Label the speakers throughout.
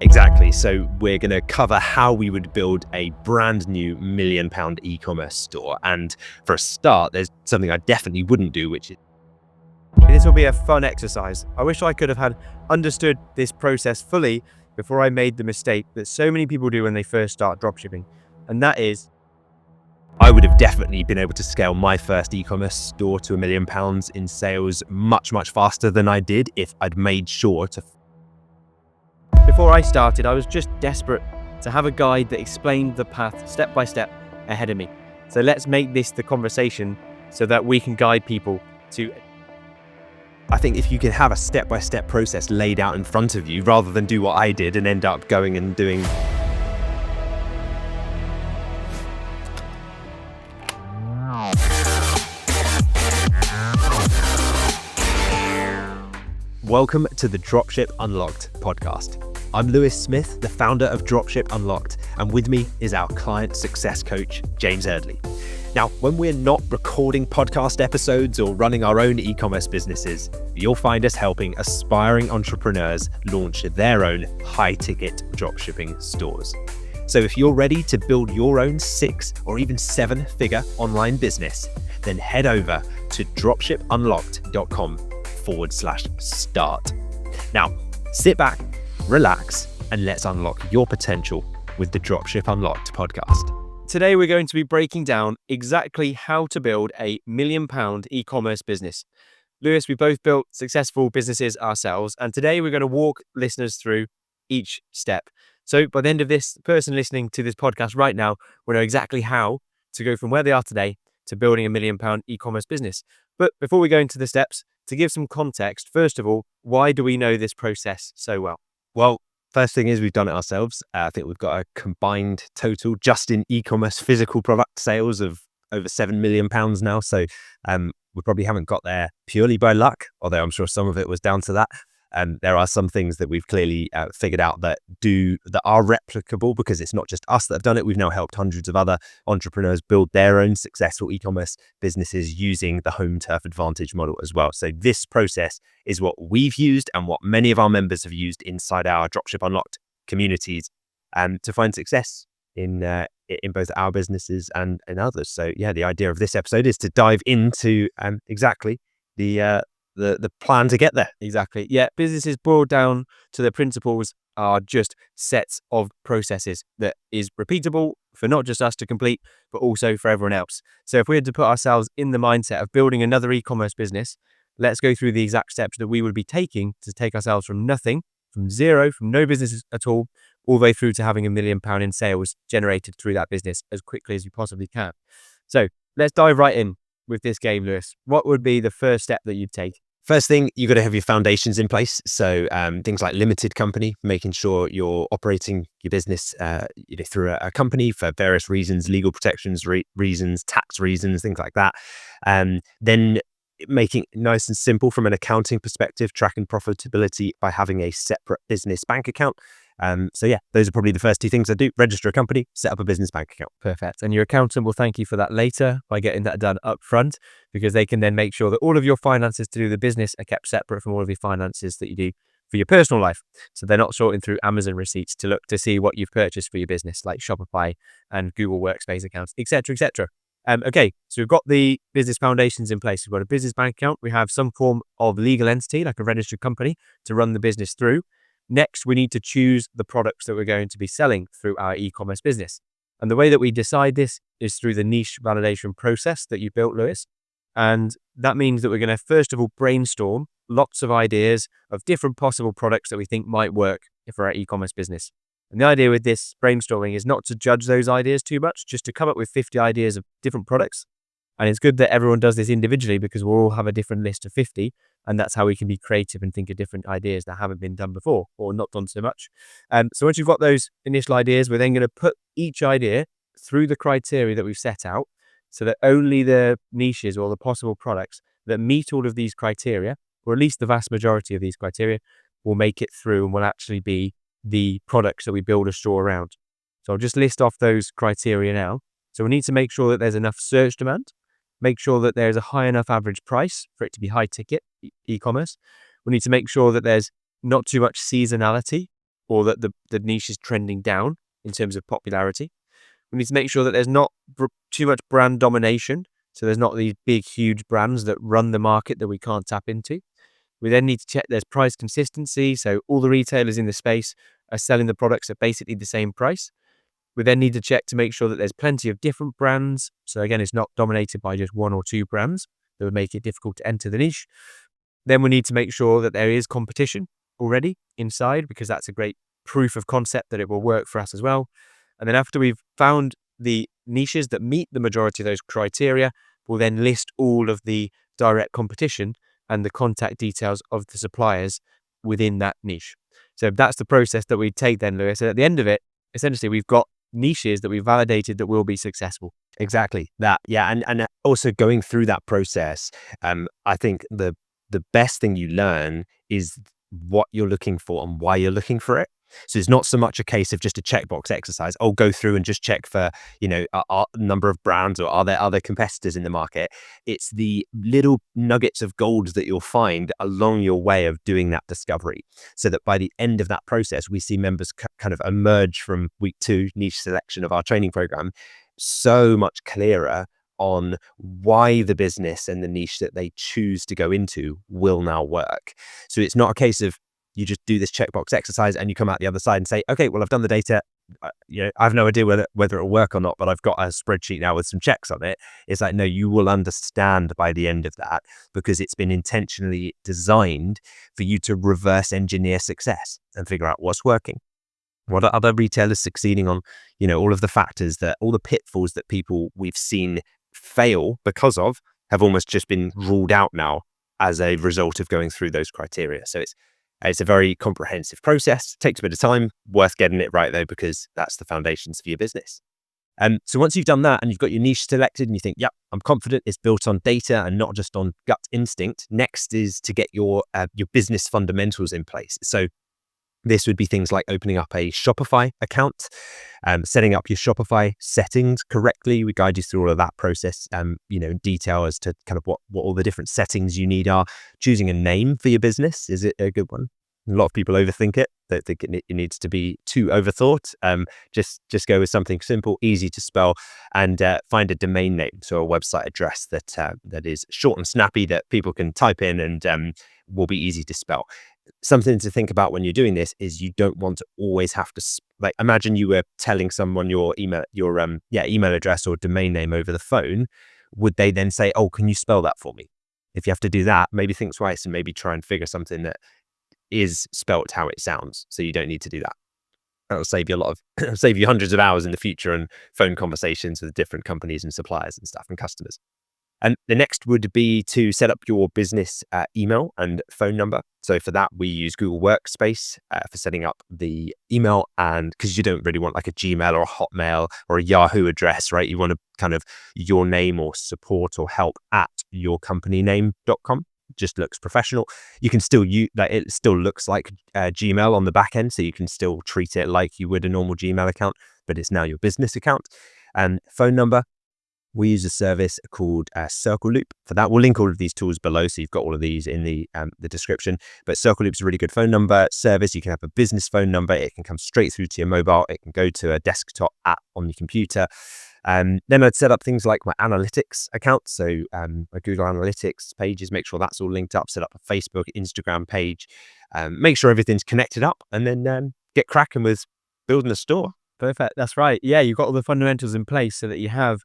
Speaker 1: Exactly. So we're going to cover how we would build a brand new £1 million e-commerce store. And for a start, there's something I definitely wouldn't do, which is...
Speaker 2: This will be a fun exercise. I wish I could have had understood this process fully before I made the mistake that so many people do when they first start dropshipping. And that is,
Speaker 1: I would have definitely been able to scale my first e-commerce store to £1 million in sales much, much faster than I did if I'd made sure to...
Speaker 2: Before I started, I was just desperate to have a guide that explained the path step by step ahead of me. So let's make this the conversation so that we can guide people to...
Speaker 1: I think if you can have a step-by-step process laid out in front of you, rather than do what I did and end up going and doing... Welcome to the Dropship Unlocked podcast. I'm Lewis Smith, the founder of Dropship Unlocked, and with me is our client success coach, James Eardley. Now, when we're not recording podcast episodes or running our own e-commerce businesses, you'll find us helping aspiring entrepreneurs launch their own high-ticket dropshipping stores. So if you're ready to build your own 6 or even 7-figure online business, then head over to dropshipunlocked.com/start. Now, sit back, relax, and let's unlock your potential with the Dropship Unlocked podcast.
Speaker 2: Today, we're going to be breaking down exactly how to build a £1 million e-commerce business. Lewis, we both built successful businesses ourselves, and today we're going to walk listeners through each step. So by the end of this, the person listening to this podcast right now will know exactly how to go from where they are today to building a £1 million e-commerce business. But before we go into the steps, to give some context, first of all, why do we know this process so well?
Speaker 1: Well, first thing is we've done it ourselves. I think we've got a combined total just in e-commerce physical product sales of over £7 million now. So we probably haven't got there purely by luck, although I'm sure some of it was down to that. There are some things that we've clearly figured out that are replicable because it's not just us that have done it. We've now helped hundreds of other entrepreneurs build their own successful e-commerce businesses using the home turf advantage model as well. So this process is what we've used and what many of our members have used inside our Dropship Unlocked communities to find success in both our businesses and others. So yeah, the idea of this episode is to dive into exactly the plan to get there.
Speaker 2: Exactly. Yeah, businesses boiled down to the principles are just sets of processes that is repeatable for not just us to complete, but also for everyone else. So if we had to put ourselves in the mindset of building another e-commerce business, let's go through the exact steps that we would be taking to take ourselves from nothing, from zero, from no business at all the way through to having £1 million in sales generated through that business as quickly as you possibly can. So let's dive right in with this game, Lewis. What would be the first step that you'd take?
Speaker 1: First thing, you've got to have your foundations in place. So things like limited company, making sure you're operating your business through a company for various reasons, legal protections reasons, tax reasons, things like that. Then making it nice and simple from an accounting perspective, tracking profitability by having a separate business bank account. So yeah, those are probably the first 2 things I do: register a company, set up a business bank account.
Speaker 2: Perfect. And your accountant will thank you for that later by getting that done up front, because they can then make sure that all of your finances to do the business are kept separate from all of your finances that you do for your personal life. So they're not sorting through Amazon receipts to look to see what you've purchased for your business, like Shopify and Google Workspace accounts, etc., etc. Okay, so we've got the business foundations in place. We've got a business bank account. We have some form of legal entity, like a registered company, to run the business through. Next, we need to choose the products that we're going to be selling through our e-commerce business. And the way that we decide this is through the niche validation process that you built, Lewis. And that means that we're going to, first of all, brainstorm lots of ideas of different possible products that we think might work for our e-commerce business. And the idea with this brainstorming is not to judge those ideas too much, just to come up with 50 ideas of different products. And it's good that everyone does this individually because we'll all have a different list of 50. And that's how we can be creative and think of different ideas that haven't been done before or not done so much. So once you've got those initial ideas, we're then going to put each idea through the criteria that we've set out so that only the niches or the possible products that meet all of these criteria, or at least the vast majority of these criteria, will make it through and will actually be the products that we build a store around. So I'll just list off those criteria now. So we need to make sure that there's enough search demand, make sure that there's a high enough average price for it to be high ticket e-commerce. We need to make sure that there's not too much seasonality or that the niche is trending down in terms of popularity. We need to make sure that there's not too much brand domination. So there's not these big, huge brands that run the market that we can't tap into. We then need to check there's price consistency. So all the retailers in the space are selling the products at basically the same price. We then need to check to make sure that there's plenty of different brands. So again, it's not dominated by just one or two brands that would make it difficult to enter the niche. Then we need to make sure that there is competition already inside, because that's a great proof of concept that it will work for us as well. And then after we've found the niches that meet the majority of those criteria, we'll then list all of the direct competition and the contact details of the suppliers within that niche. So that's the process that we take then, Lewis. And at the end of it, essentially, we've got niches that we've validated that will be successful.
Speaker 1: Exactly that. Yeah. And also going through that process, I think the best thing you learn is what you're looking for and why you're looking for it. So it's not so much a case of just a checkbox exercise. Oh, go through and just check for, a number of brands, or are there other competitors in the market? It's the little nuggets of gold that you'll find along your way of doing that discovery, so that by the end of that process, we see members kind of emerge from week 2 niche selection of our training program so much clearer on why the business and the niche that they choose to go into will now work. So it's not a case of you just do this checkbox exercise and you come out the other side and say, okay, well, I've done the data. I have no idea whether it'll work or not, but I've got a spreadsheet now with some checks on it. It's like, no, you will understand by the end of that, because it's been intentionally designed for you to reverse engineer success and figure out what's working. What are other retailers succeeding on? All of the factors, all the pitfalls that people we've seen fail because of have almost just been ruled out now as a result of going through those criteria. So it's a very comprehensive process. It takes a bit of time, worth getting it right though, because that's the foundations for your business. So once you've done that and you've got your niche selected and you think, yep, I'm confident it's built on data and not just on gut instinct, next is to get your business fundamentals in place. So this would be things like opening up a Shopify account, setting up your Shopify settings correctly. We guide you through all of that process, in detail as to kind of what all the different settings you need are. Choosing a name for your business, is it a good one? A lot of people overthink it. They think it needs to be too overthought. Just go with something simple, easy to spell, and find a domain name, so a website address that is short and snappy, that people can type in and will be easy to spell. Something to think about when you're doing this is you don't want to always have to imagine you were telling someone your email address or domain name over the phone. Would they then say, oh, can you spell that for me? If you have to do that, maybe think twice and maybe try and figure something that is spelt how it sounds, so you don't need to do that. That'll save you save you hundreds of hours in the future and phone conversations with different companies and suppliers and stuff and customers. And the next would be to set up your business email and phone number. So for that, we use Google Workspace for setting up the email, and because you don't really want like a Gmail or a Hotmail or a Yahoo address, right? You want to kind of your name or support or help at yourcompanyname.com. Just looks professional. You can still use that. It still looks like Gmail on the back end, so you can still treat it like you would a normal Gmail account, but it's now your business account. And phone number, we use a service called Circle Loop. For that, we'll link all of these tools below, so you've got all of these in the description. But Circle Loop's a really good phone number service. You can have a business phone number. It can come straight through to your mobile. It can go to a desktop app on your computer. Then I'd set up things like my analytics account. So my Google Analytics pages, make sure that's all linked up, set up a Facebook, Instagram page, make sure everything's connected up, and then get cracking with building a store.
Speaker 2: Perfect. That's right. Yeah, you've got all the fundamentals in place so that you have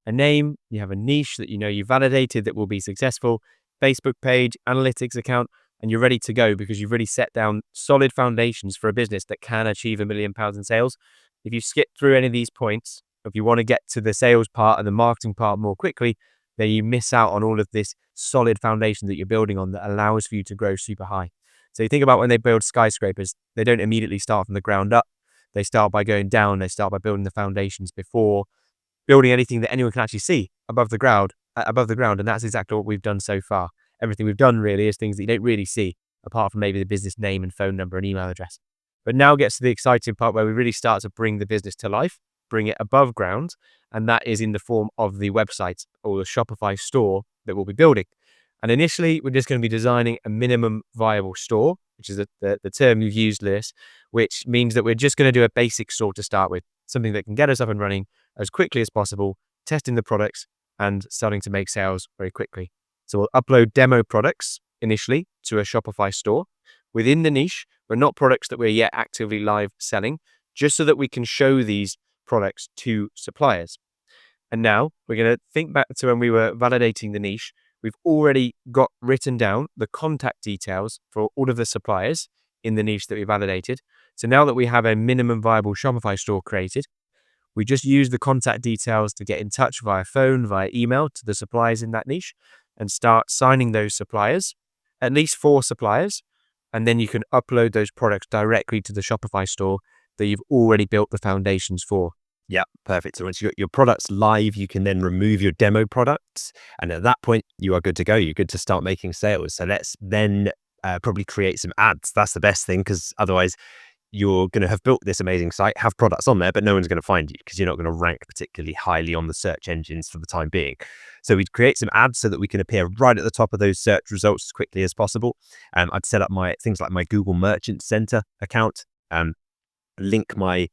Speaker 2: a name, you have a niche that you validated that will be successful, Facebook page, analytics account, and you're ready to go because you've really set down solid foundations for a business that can achieve £1 million in sales. If you skip through any of these points, if you want to get to the sales part and the marketing part more quickly, then you miss out on all of this solid foundation that you're building on that allows for you to grow super high. So you think about when they build skyscrapers, they don't immediately start from the ground up. They start by going down. They start by building the foundations before building anything that anyone can actually see above the ground. And that's exactly what we've done so far. Everything we've done really is things that you don't really see, apart from maybe the business name and phone number and email address. But now gets to the exciting part where we really start to bring the business to life, bring it above ground, and that is in the form of the website or the Shopify store that we'll be building. And initially, we're just going to be designing a minimum viable store which is the term you've used, Lewis, which means that we're just going to do a basic store to start with, something that can get us up and running as quickly as possible, testing the products and starting to make sales very quickly. So we'll upload demo products initially to a Shopify store within the niche, but not products that we're yet actively live selling, just so that we can show these products to suppliers. And now we're going to think back to when we were validating the niche. We've already got written down the contact details for all of the suppliers in the niche that we validated. So now that we have a minimum viable Shopify store created, we just use the contact details to get in touch via phone, via email to the suppliers in that niche and start signing those suppliers, at least 4 suppliers. And then you can upload those products directly to the Shopify store that you've already built the foundations for.
Speaker 1: Yeah, perfect. So once you got your products live, you can then remove your demo products. And at that point, you are good to go. You're good to start making sales. So let's then probably create some ads. That's the best thing, because otherwise you're going to have built this amazing site, have products on there, but no one's going to find you because you're not going to rank particularly highly on the search engines for the time being. So we'd create some ads so that we can appear right at the top of those search results as quickly as possible. I'd set up my things like my Google Merchant Center account, link my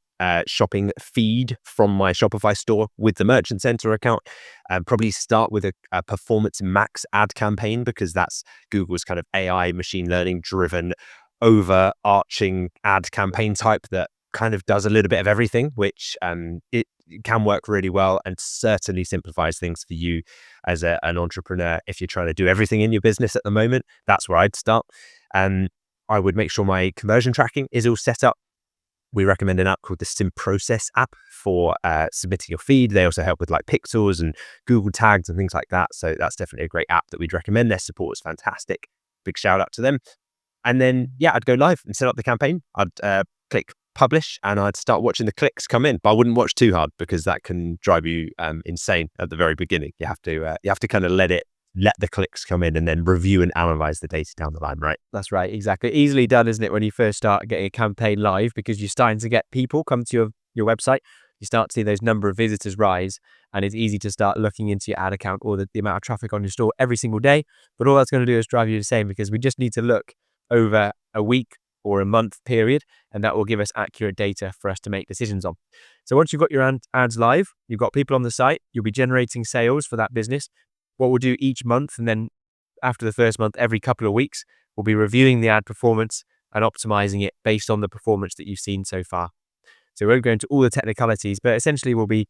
Speaker 1: shopping feed from my Shopify store with the Merchant Center account, and probably start with a performance max ad campaign, because that's Google's kind of AI machine learning driven overarching ad campaign type that kind of does a little bit of everything, which it can work really well and certainly simplifies things for you as an entrepreneur. If you're trying to do everything in your business at the moment, that's where I'd start. I would make sure my conversion tracking is all set up. We recommend an app called the Sim Process app for submitting your feed. They also help with like pixels and Google tags and things like that. So that's definitely a great app that we'd recommend. Their support is fantastic. Big shout out to them. And then, yeah, I'd go live and set up the campaign. I'd click publish and I'd start watching the clicks come in. But I wouldn't watch too hard, because that can drive you insane at the very beginning. You have to kind of let the clicks come in and then review and analyze the data down the line, right?
Speaker 2: That's right, exactly. Easily done, isn't it, when you first start getting a campaign live, because you're starting to get people come to your website. You start to see those number of visitors rise, and it's easy to start looking into your ad account or the amount of traffic on your store every single day. But all that's going to do is drive you insane, because we just need to look over a week or a month period, and that will give us accurate data for us to make decisions on. So once you've got your ads live, you've got people on the site, you'll be generating sales for that business. What we'll do each month, and then after the first month, every couple of weeks, we'll be reviewing the ad performance and optimizing it based on the performance that you've seen so far. So we won't go into all the technicalities, but essentially we'll be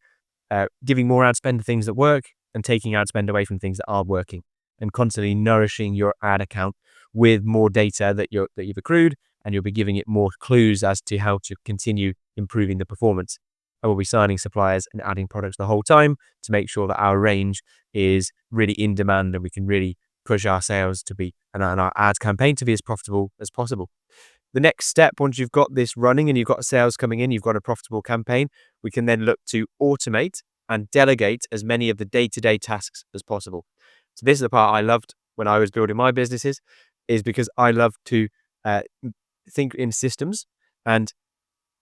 Speaker 2: giving more ad spend to things that work and taking ad spend away from things that aren't working, and constantly nourishing your ad account with more data that you've accrued, and you'll be giving it more clues as to how to continue improving the performance. And we'll be signing suppliers and adding products the whole time to make sure that our range is really in demand and we can really push our sales to be, and our ads campaign to be as profitable as possible. The next step, once you've got this running and you've got sales coming in, you've got a profitable campaign, we can then look to automate and delegate as many of the day-to-day tasks as possible. So this is the part I loved when I was building my businesses, is because I love to think in systems and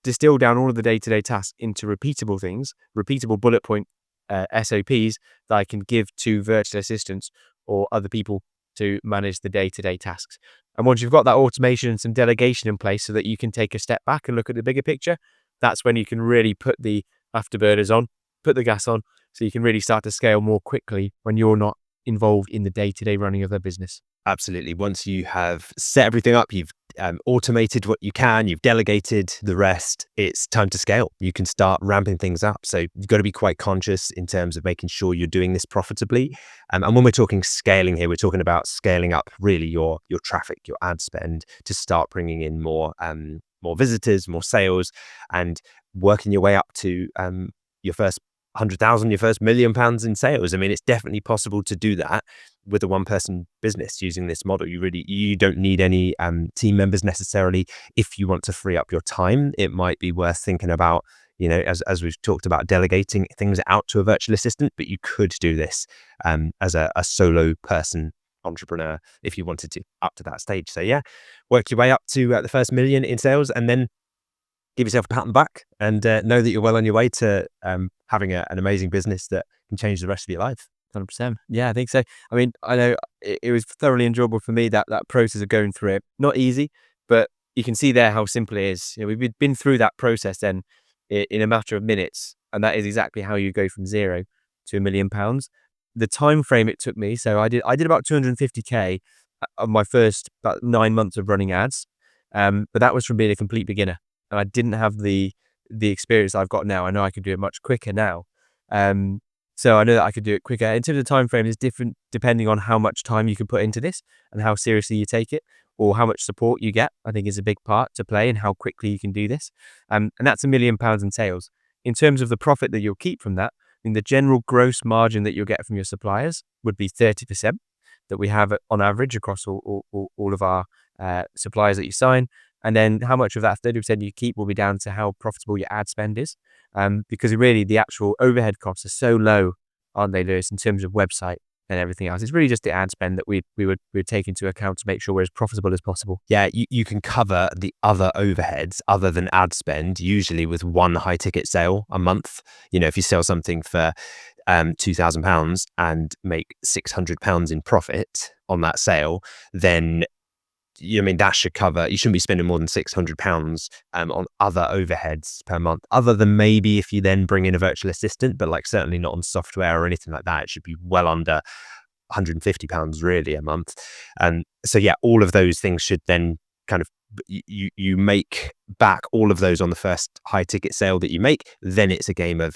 Speaker 2: distill down all of the day-to-day tasks into repeatable things, repeatable bullet point SOPs that I can give to virtual assistants or other people to manage the day-to-day tasks. And once you've got that automation and some delegation in place so that you can take a step back and look at the bigger picture, that's when you can really put the afterburners on, put the gas on, so you can really start to scale more quickly when you're not involved in the day-to-day running of their business.
Speaker 1: Absolutely. Once you have set everything up, you've automated what you can, you've delegated the rest, it's time to scale. You can start ramping things up. So you've got to be quite conscious in terms of making sure you're doing this profitably. And when we're talking scaling here, we're talking about scaling up really your traffic, your ad spend, to start bringing in more visitors, more sales, and working your way up to your first 100,000, your first £1 million in sales. I mean, it's definitely possible to do that with a one-person business using this model. You don't need any team members necessarily. If you want to free up your time, it might be worth thinking about, as we've talked about, delegating things out to a virtual assistant. But you could do this as a solo person entrepreneur if you wanted to, up to that stage. So yeah, work your way up to the first million in sales, and then give yourself a pat on the back and know that you're well on your way to having an amazing business that can change the rest of your life.
Speaker 2: 100%. Yeah, I think so. I mean, I know it was thoroughly enjoyable for me, that process of going through it. Not easy, But you can see there how simple it is. We've been through that process then in a matter of minutes, and that is exactly how you go from 0 to £1 million. The time frame it took me, so I did about 250k on my first about 9 months of running ads, but that was from being a complete beginner, and I didn't have the experience I've got now. I know I could do it much quicker now. So I know that I could do it quicker. In terms of the time frame, is different depending on how much time you can put into this and how seriously you take it, or how much support you get. I think is a big part to play in how quickly you can do this. And that's £1 million in sales. In terms of the profit that you'll keep from that, I mean, the general gross margin that you'll get from your suppliers would be 30% that we have on average across all of our suppliers that you sign. And then how much of that 30% you keep will be down to how profitable your ad spend is. Because really the actual overhead costs are so low, aren't they, Lewis, in terms of website and everything else? It's really just the ad spend that we would take into account to make sure we're as profitable as possible.
Speaker 1: Yeah, you can cover the other overheads other than ad spend, usually with one high ticket sale a month. If you sell something for £2,000 and make £600 in profit on that sale, then that should cover. You shouldn't be spending more than £600 on other overheads per month, other than maybe if you then bring in a virtual assistant, but like certainly not on software or anything like that. It should be well under £150 really a month. And so yeah, all of those things should then kind of, you make back all of those on the first high ticket sale that you make. Then it's a game of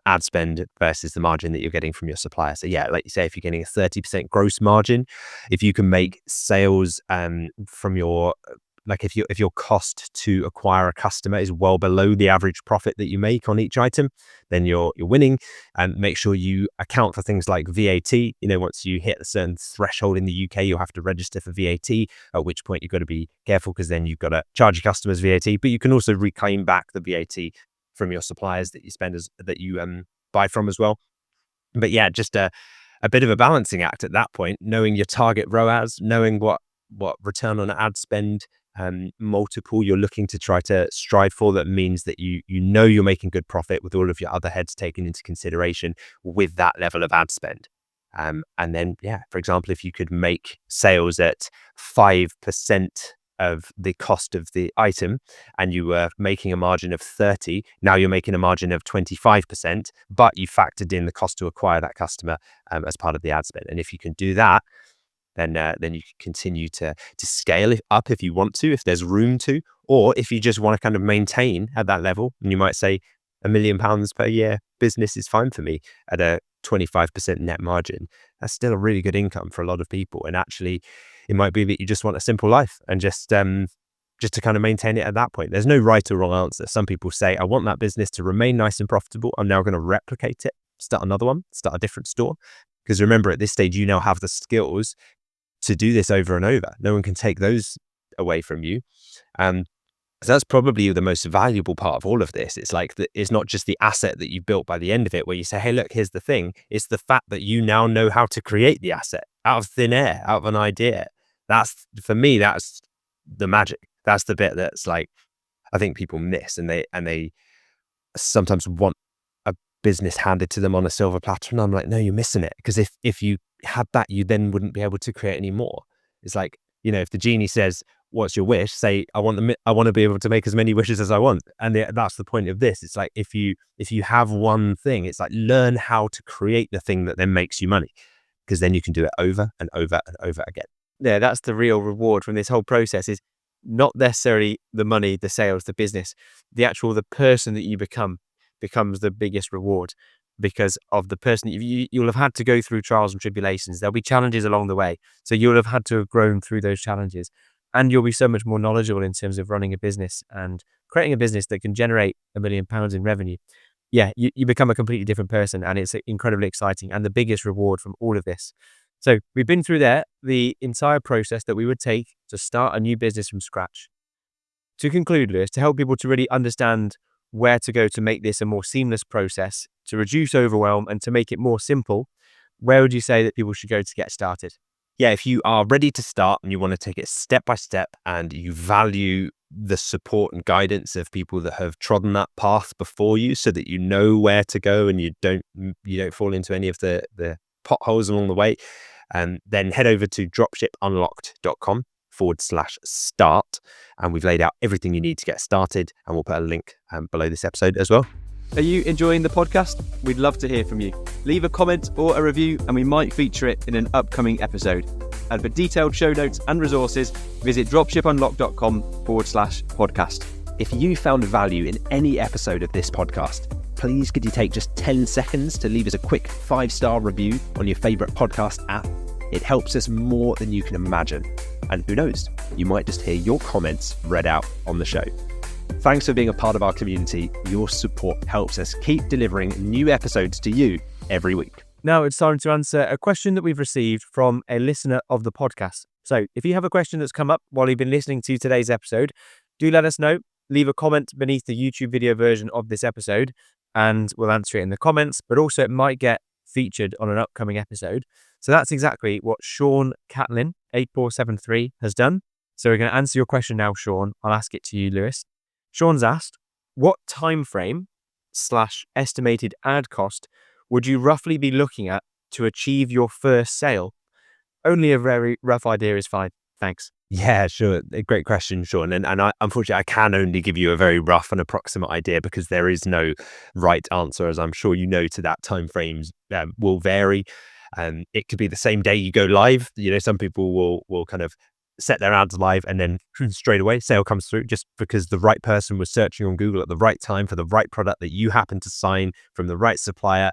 Speaker 1: ad spend versus the margin that you're getting from your supplier. So yeah, like you say, if you're getting a 30% gross margin, if you can make sales from your, like if your cost to acquire a customer is well below the average profit that you make on each item, then you're winning. And make sure you account for things like VAT. Once you hit a certain threshold in the UK, you'll have to register for VAT, at which point you've got to be careful because then you've got to charge your customers VAT, but you can also reclaim back the VAT from your suppliers that you that you buy from as well. But yeah, just a bit of a balancing act at that point, knowing your target ROAS, knowing what return on ad spend multiple you're looking to try to strive for. That means that you're making good profit with all of your other heads taken into consideration with that level of ad spend. And then, yeah, for example, if you could make sales at 5% of the cost of the item and you were making a margin of 30, now you're making a margin of 25%, but you factored in the cost to acquire that customer as part of the ad spend. And if you can do that, then you can continue to scale it up if you want to, if there's room to, or if you just want to kind of maintain at that level, and you might say £1 million per year business is fine for me at a 25% net margin. That's still a really good income for a lot of people. And actually, it might be that you just want a simple life and just to kind of maintain it at that point. There's no right or wrong answer. Some people say, I want that business to remain nice and profitable. I'm now going to replicate it, start another one, start a different store. Because remember, at this stage, you now have the skills to do this over and over. No one can take those away from you. So that's probably the most valuable part of all of this. It's like it's not just the asset that you built by the end of it, where you say, hey, look, here's the thing. It's the fact that you now know how to create the asset out of thin air, out of an idea. That's, for me, that's the magic. That's the bit that's like, I think people miss, and they sometimes want a business handed to them on a silver platter. And I'm like, no, you're missing it. Because if you had that, you then wouldn't be able to create any more. It's like, if the genie says, what's your wish? Say, I want to be able to make as many wishes as I want. And that's the point of this. It's like, if you have one thing, it's like, learn how to create the thing that then makes you money, because then you can do it over and over and over again.
Speaker 2: Yeah, that's the real reward from this whole process, is not necessarily the money, the sales, the business. The person that you becomes the biggest reward, because of the person you'll have had to go through trials and tribulations. There'll be challenges along the way. So you'll have had to have grown through those challenges, and you'll be so much more knowledgeable in terms of running a business and creating a business that can generate £1 million in revenue. Yeah, you become a completely different person, and it's incredibly exciting and the biggest reward from all of this. So we've been through the entire process that we would take to start a new business from scratch. To conclude, Lewis, to help people to really understand where to go to make this a more seamless process, to reduce overwhelm and to make it more simple, where would you say that people should go to get started?
Speaker 1: Yeah, if you are ready to start and you want to take it step by step, and you value the support and guidance of people that have trodden that path before you, so that you know where to go and you don't fall into any of the potholes along the way, then head over to dropshipunlocked.com. dropship.online/start. And we've laid out everything you need to get started. And we'll put a link below this episode as well.
Speaker 3: Are you enjoying the podcast? We'd love to hear from you. Leave a comment or a review and we might feature it in an upcoming episode. And for detailed show notes and resources, visit dropshipunlocked.com/podcast.
Speaker 1: If you found value in any episode of this podcast, please could you take just 10 seconds to leave us a quick 5-star review on your favorite podcast app? It helps us more than you can imagine. And who knows, you might just hear your comments read out on the show. Thanks for being a part of our community. Your support helps us keep delivering new episodes to you every week.
Speaker 2: Now it's time to answer a question that we've received from a listener of the podcast. So if you have a question that's come up while you've been listening to today's episode, do let us know. Leave a comment beneath the YouTube video version of this episode and we'll answer it in the comments, but also it might get featured on an upcoming episode. So that's exactly what Sean Catlin 8473 has done. So we're going to answer your question now, Sean. I'll ask it to you, Lewis. Sean's asked, what time frame / estimated ad cost would you roughly be looking at to achieve your first sale? Only a very rough idea is fine. Thanks.
Speaker 1: Yeah, sure. A great question, Sean. And unfortunately, I can only give you a very rough and approximate idea because there is no right answer, as I'm sure you know, to that. Timeframes will vary. It could be the same day you go live. You know, some people will kind of set their ads live and then straight away sale comes through just because the right person was searching on Google at the right time for the right product that you happen to sign from the right supplier.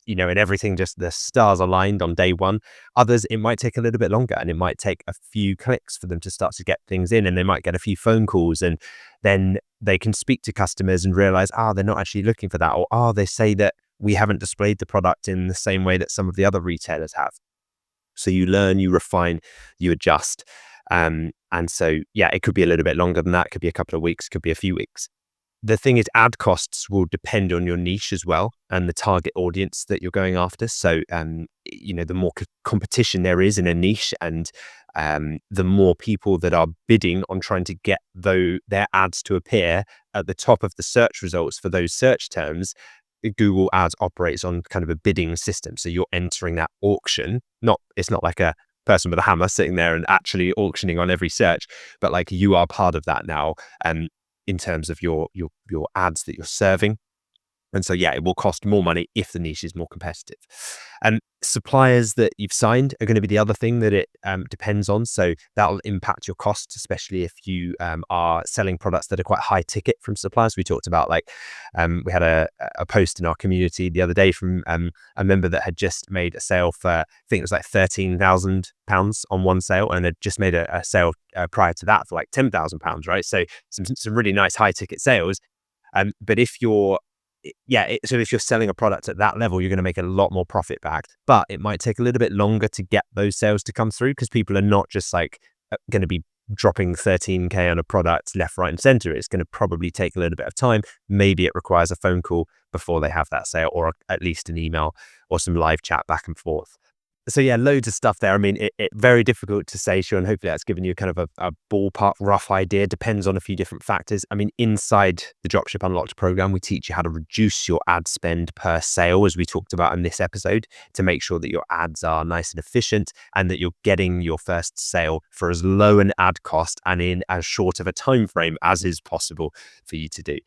Speaker 1: You know, and everything, just the stars aligned on day one. Others, it might take a little bit longer and it might take a few clicks for them to start to get things in, and they might get a few phone calls and then they can speak to customers and realize, they're not actually looking for that, or they say that we haven't displayed the product in the same way that some of the other retailers have. So you learn, you refine, you adjust. And so, yeah, it could be a little bit longer than that. It could be a couple of weeks, could be a few weeks. The thing is, ad costs will depend on your niche as well and the target audience that you're going after. So, you know, the more competition there is in a niche and the more people that are bidding on trying to get their ads to appear at the top of the search results for those search terms, Google Ads operates on kind of a bidding system. So you're entering that auction. It's not like a person with a hammer sitting there and actually auctioning on every search, but like you are part of that now. In terms of your ads that you're serving. And so, yeah, it will cost more money if the niche is more competitive. And suppliers that you've signed are going to be the other thing that it depends on. So that'll impact your costs, especially if you are selling products that are quite high ticket from suppliers. We talked about we had a post in our community the other day from a member that had just made a sale for, I think it was like £13,000 on one sale, and had just made a sale prior to that for like £10,000, right? So some really nice high ticket sales. But if you're selling a product at that level, you're going to make a lot more profit back, but it might take a little bit longer to get those sales to come through because people are not just like going to be dropping 13K on a product left, right, and center. It's going to probably take a little bit of time. Maybe it requires a phone call before they have that sale, or at least an email or some live chat back and forth. So yeah, loads of stuff there. I mean, it very difficult to say, Sean. Hopefully that's given you kind of a ballpark rough idea. Depends on a few different factors. I mean, inside the Dropship Unlocked program, we teach you how to reduce your ad spend per sale, as we talked about in this episode, to make sure that your ads are nice and efficient and that you're getting your first sale for as low an ad cost and in as short of a time frame as is possible for you to do.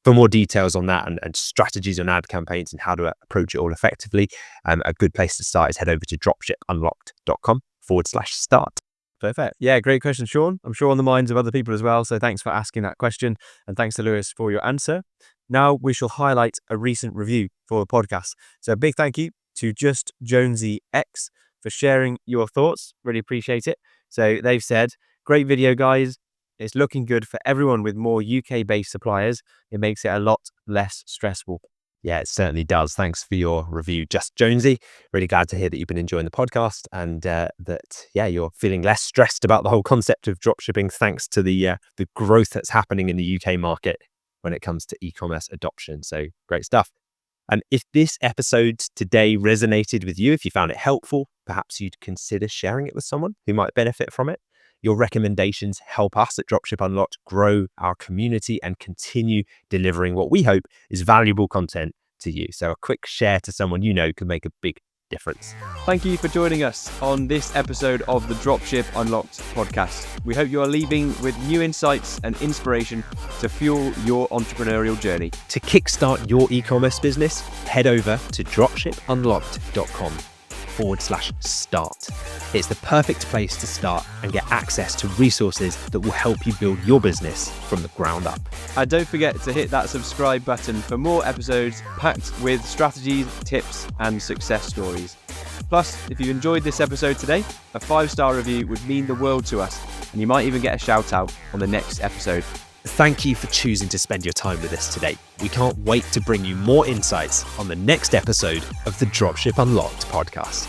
Speaker 1: For more details on that and strategies on ad campaigns and how to approach it all effectively, a good place to start is head over to dropshipunlocked.com/start.
Speaker 2: Perfect. Yeah, great question, Sean. I'm sure on the minds of other people as well. So thanks for asking that question. And thanks to Lewis for your answer. Now we shall highlight a recent review for the podcast. So a big thank you to Just Jonesy X for sharing your thoughts. Really appreciate it. So they've said, great video, guys. It's looking good for everyone with more UK-based suppliers. It makes it a lot less stressful.
Speaker 1: Yeah, it certainly does. Thanks for your review, Just Jonesy. Really glad to hear that you've been enjoying the podcast and that you're feeling less stressed about the whole concept of dropshipping thanks to the growth that's happening in the UK market when it comes to e-commerce adoption. So great stuff. And if this episode today resonated with you, if you found it helpful, perhaps you'd consider sharing it with someone who might benefit from it. Your recommendations help us at Dropship Unlocked grow our community and continue delivering what we hope is valuable content to you. So a quick share to someone you know could make a big difference.
Speaker 3: Thank you for joining us on this episode of the Dropship Unlocked podcast. We hope you are leaving with new insights and inspiration to fuel your entrepreneurial journey.
Speaker 1: To kickstart your e-commerce business, head over to dropshipunlocked.com/start. It's the perfect place to start and get access to resources that will help you build your business from the ground up.
Speaker 3: And don't forget to hit that subscribe button for more episodes packed with strategies, tips, and success stories. Plus, if you enjoyed this episode today, a 5-star review would mean the world to us, and you might even get a shout out on the next episode.
Speaker 1: Thank you for choosing to spend your time with us today. We can't wait to bring you more insights on the next episode of the Dropship Unlocked podcast.